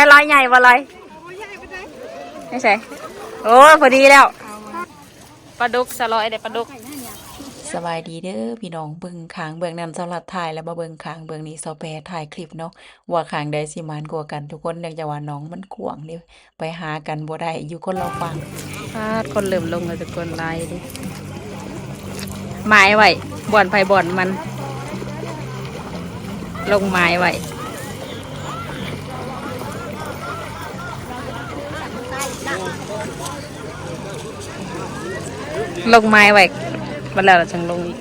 ให้ร้อยใหญ่บ่ร้อยไม่ใช่โอ้พอดีแล้วปลาดุกสลอยเด็ดปลาดุกสบายดีเด้อพี่น้องเบิ่งขางเบิ่งนั้นสำหรับถ่ายแล้วมาเบิ่งขางเบิ่งนี้เซาแปรถ่ายคลิปเนาะว่าขางใดสิมานกว่ากันทุกคนเนื่องจากว่าน้องมันกว้างนี่ไปหากันบ่ได้อยู่คนเราฟังคนเริ่มลงแล้วทุกคนไล่ดิไม้ไว้บ่อนไผบ่อนมันลงไม้ไว้ลงไม้ไว้มาแล้วเราจังลงอีก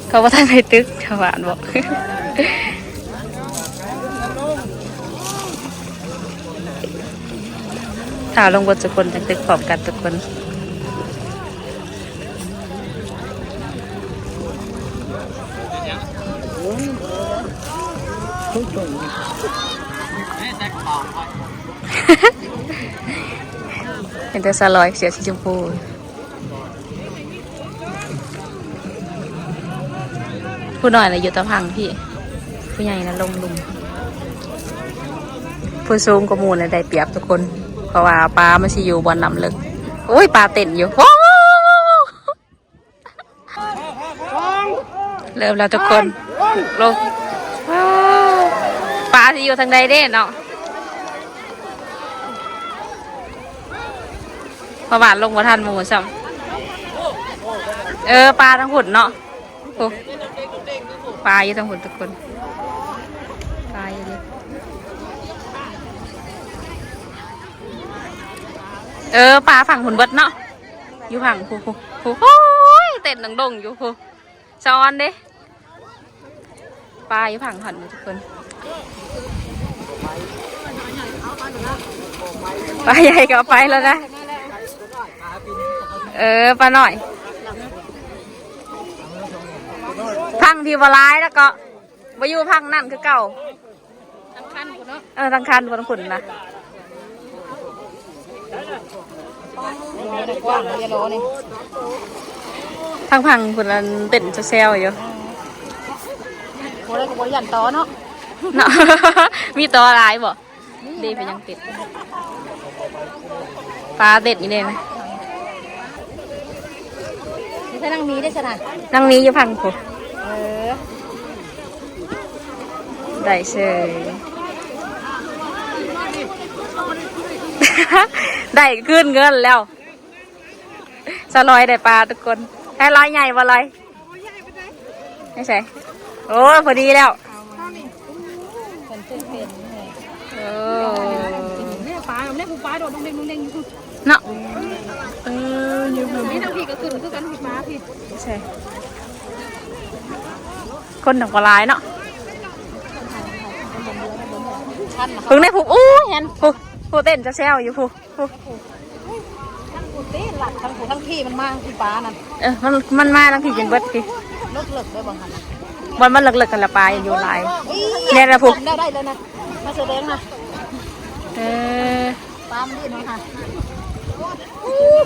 เขาว่าท่านไปตึกชาวบ้านบอกถ้าลงบนทุกคนจะตึกพร้อมกันทุกคนเป็นแต่สลอยเสียสีชมพูผู้น้อยนะอยู่ตะพังพี่ผู้ใหญ่นะลงลุมผู้สูงกว่าหมู่นะได้เปรียบทุกคนเพราะว่าปลามันสิอยู่บนน้ำลึกโอ้ยปลาเต้นอยู่โอ้เริ่มแล้วทุกคนลงปลาสิอยู่ทางใดเด้เนาะประมาณลงมาทันหมูซ้ำปลาทั้งหุ่นเนาะโอ้ปลาอยู่ทั้งหุ่นทุกคนปลาอยู่เลยปลาฝั่งหุ่นเบิดเนาะอยู่ฝั่งผู้โอ้ยเต้นดงอยู่ผู้ซ้อนเด้ปลาอยู่ฝั่งหันทุกคนปลาใหญ่ก็เอาไปแล้วนะปลาหน่อยพังที่วร้ายแล้วก็มาอยู่พังนั่นคือเก่าทั้งคันคุณเนาะทั้งคันคุณคุณนะกว้างเยโลนี่พังคุณนั้นเต้นจะแซวอยู่โอ้ยก็บริยันต่อเนาะมีต่อลายบ่ดีไปยังติดปลาเด็ดนี่เลยนะนี่ถ้านั่งมีได้ชนะนั่งมีอยู่พังกูได้เชยได้ขึ้นเงินแล้วสลอยได้ปลาทุกคนให้ร้อยใหญ่บ่ร้อยไม่ใช่โอ้พอดีแล้วเนี่ยปลาเนี่ยผู้ปลาโดดลงเด้งอยู่เนาะอยู่นี่ทั้งพี่ก็ขึ้นคือกันพี่ปลาพี่ใช่คนหนักกว่าลายเนาะพึ่งได้ผูกอู้เห็นผูเต้นจะแซวอยู่ผูทั้งผูเต้นหลักทั้งพี่มันมาพี่ปลานั่นมันมาทั้งพี่เป็นเบิดพี่เลิกได้บ้างหันมันเลิกกันละปลาอยู่ลายเนี่ยนะผูได้เลยนะมาแสดงนะปลามันดีมั้งค่ะ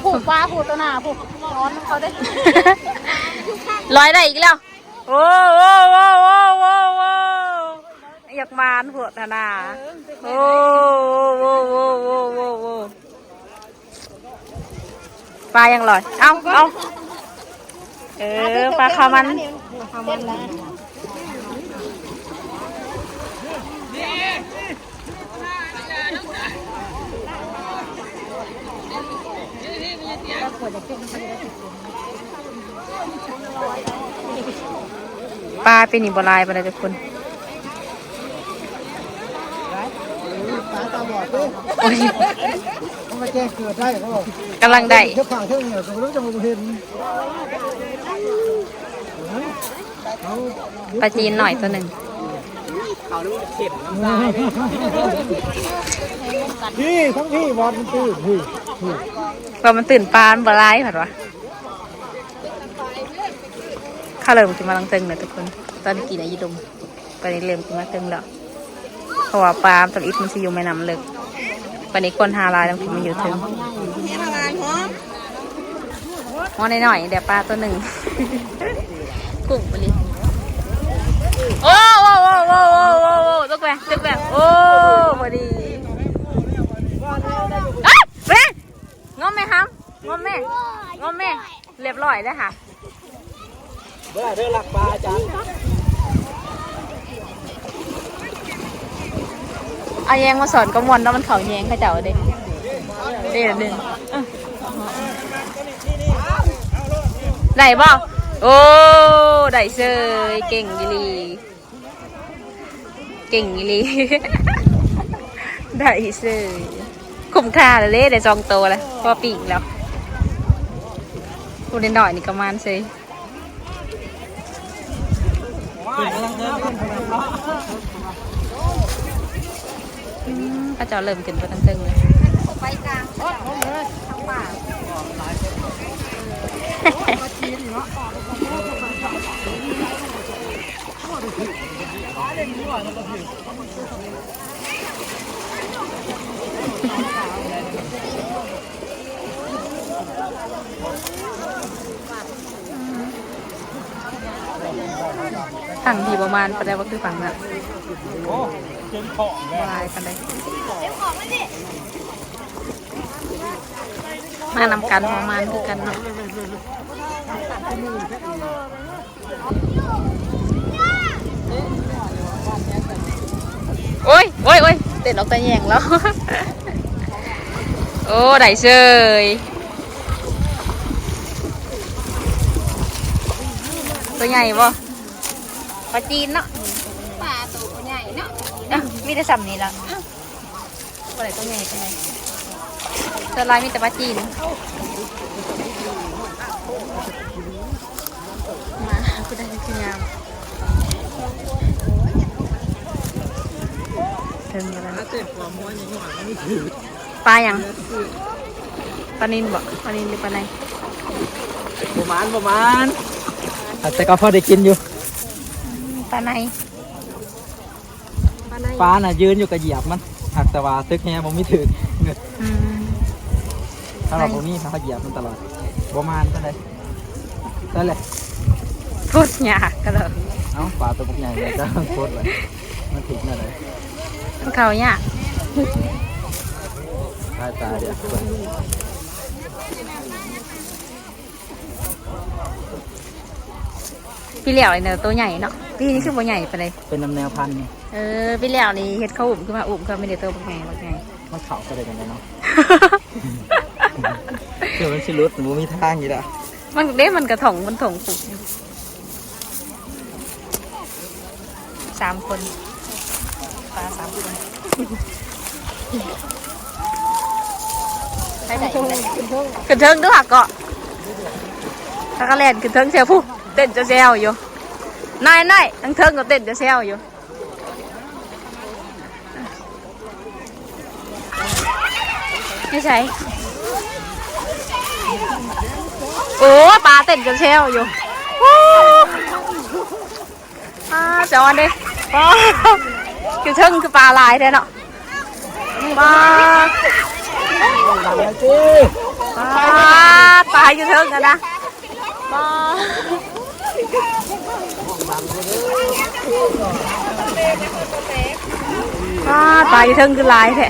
ผูปลาผูตัวหน้าผูร้อนเขาได้ลอยได้อีกแล้วโอ้อยากมานหัวธนาโอ้ปลายังลอยเอาปลาข้าวมันปลาเป็นอีบลายไปเลยทุกคนตาบอดเลยมาแจ้งเกิดได้เขาบอกกำลังได้เจ้าข่าวเท่านี้ก็รู้จะมาเห็นปลาจีนหน่อยตัวหนึ่งเขาลูกเข็มพี่ทั้งพี่บอลมันตื่นพอมันตื่นปลาบลายผัดวะข้าเริ่มกินมาลังตึงเลยทุกคนตอนนี้กินอะไรยี่ดมตอนนี้เริ่มกินมาตึงแล้วเพราะว่าปลาตอนอิดมันจะอยู่ไม่น้ำลึกตอนนี้คนหาลายแล้วกินมันอยู่ถึงหม้อหน่อยเดี๋ยวปลาตัวหนึ่งกุ้งไปเลย โอ้โอ้โอ้โอ้โอ้โอ้โอ้ตึกแบบโอ้พอดีเอ้ยไปงอมไหมครับงอมแม่เรียบร้อยแล้วค่ะ เด้อหลักปลาจ้ะ เอาแยงมาสอนก็มวนแล้วมันเขาแยงเขาเจ้าเด็เด็ดึงได้บ่โอ้ได้เซยเก่งอีหลีได้เซยคุ้มค่าเลยได้จองโตแล้วพอปีกแล้วพูดหน่อยนี่ก็มันเซยเขาจะเริ่มขึ้นไปตั้งตึงเลยไปกลางทางป่าฝั่งที่ประมาณประเดี๋ยวก็คือฝั่งนั้นลายกันเลยมานำกันประมาณคือกันเนาะโอ้ยเต้นออกตะแยงแล้ว โอ้ได้เชยตัวใหญ่ป่ะปลาจีนเนาะปลาตัวใหญ่เนาะมีแต่สัมนี่ละปลาไหลตัวใหญ่ตัวไหนตัวลายมีแต่ปลาจีนมาคุณได้คืองามถึงแล้วปลาอย่างปลานินบ่ปลานินหรือปลาไหนประมาณแต่ก็พอได้กินอยู่ปลาไหนปลาน่ะยืนอยู่กับเหยียบมันหักแต่ว่าตึกแฮผมไม่ถึงถ้าเราตรงนี้เขาเหยียบมันตลอดประมาณเท่าไหร่นั่นแหละพูดยากก็เลยเอ้าปลาตัวใหญ่เลยจะโคตรเลยมันถึงนั่นเลยเขายากตายเดี๋ยวพี่เหลี่ยวเนี่ยตัวใหญ่เนาะพี่นี่คือตัวใหญ่ไปเลยเป็นน้ำแนวพันธุ์พี่เหลี่ยวนี่เห็ดเขาอุ่มขึ้นมาอุ่มเขาไม่ได้ตัวบักไงมันเข่าก็เลยกันเนาะเดี๋ยวมันชิลุดมันมีทางอยู่ละมันเด้มันกระถงปุก3 คนปลา3 คนขึ้นเทิงด้วยเกาะถ้ากระเล่นขึ้นเทิงเชียวผู้เต้นจะเซลอยู่นายทั้งเทิงก็เต้นจะเซลอยู่ไม่ใช่โอ้ปลาเต้นจะเซลอยู่จอนดิขึ้นเทิงคือปลาลายแท้เนาะปลาอยู่เทิงกันนะปลาอยู่เทิงคือลายแท้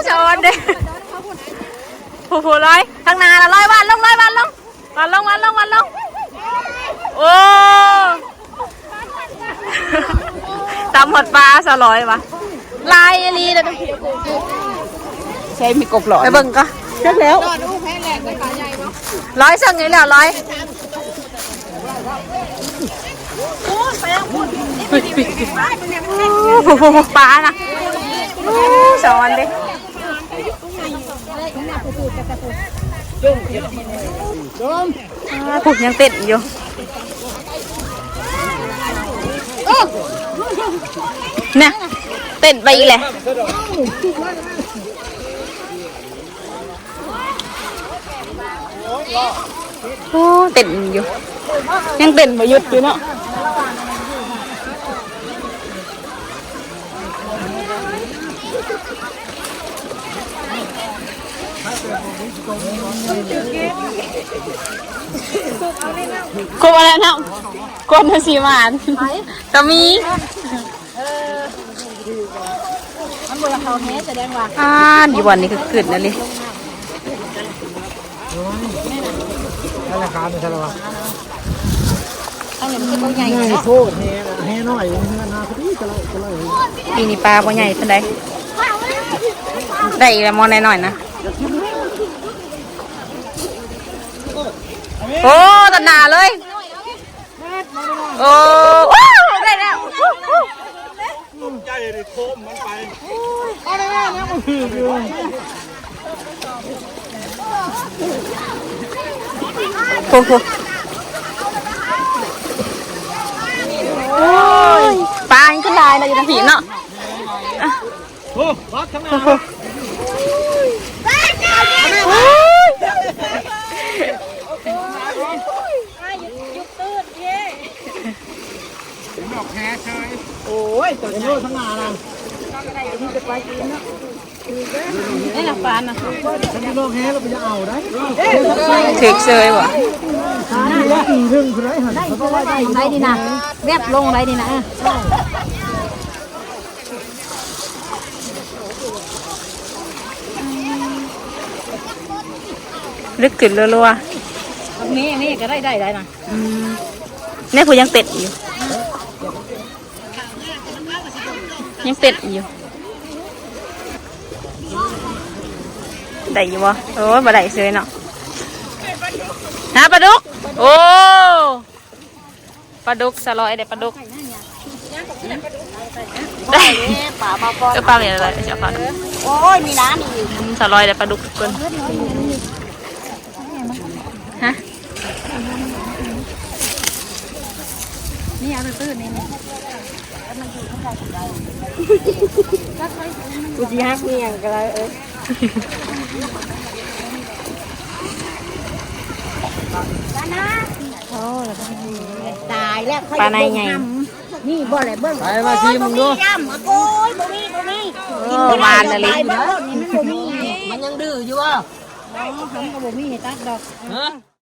จอนเด้โหร้อยทางนาละ100 วันลงโอ้ตำหดปลา100 วะลายอลีเลยใช่มีกบหลอดไปเบิ่งก็เสร็จแล้ว100สั่งไงแล้ว100ปลานะสอนดิผูกยังติดอยู่เนี่ยเต้นไปอีกแหละโอ้เต้นอยู่ยังเต้นไปหยุดอยู่เนาะ กบอะไรนะกบนาสีหวานก็มีมันบริเขาแท้แสดงว่า ดีวันนี้ก็ขึ้นแล้วเลย นั่นราคาเป็นเท่าไหร่วะ ต้องอย่างที่เขาใหญ่ ง่าย เนาะ โคตรแห่น้อยเงินนาพอดีจะเลย ปีนี้ปลาบ่ใหญ่เท่าใดได้อีกแล้วมอหน่อยๆนะโอ้ตัดหนาเลยโอ้ได้แล้ว ใหญ่เลยโคมมันไปเอาได้แล้วนะมันคืออยู่โอ้โหปลาอันก็ได้นะอยู่ในผีเนาะ โอ้วัดทั้งนั้นดอกแพ้เฉยโอ้ยตัวเยอะทั้งนานะ นี่หลักปานนะ ฉันมีโรคแพ้เราไปจะเอาได้ ถึกเซยว่ะ ได้ถึงไรหัน ไรดีนะแวบลงไรดีนะ ลึกขึ้นรัว ตรงนี้นี่ก็ได้นะ ๆเนี่ยผู้ยังเป็ดอยู่ยังเป็ดอยู่ได้อยู่บ่โอ้ยบ่ได้เซยเนาะฮะปลาดุกโอ้ปลาดุกสลอยได้ปลาดุกได้ ป่ามาปอน ก็ปลาอะไรเจ้าค่ะ โอ้ยมีน้ำอีก สลอยได้ปลาดุกทุกคนฮะ นี่เอาตื้นนี่กูจีฮักนี่อย่างไรตายแล้วนี่บ่อะไรเบิ้ง ไปมาชิมดู ย่ำโอ้ยบ่มี วานอะไร มันยังดื้ออยู่อ่ะ ฮะ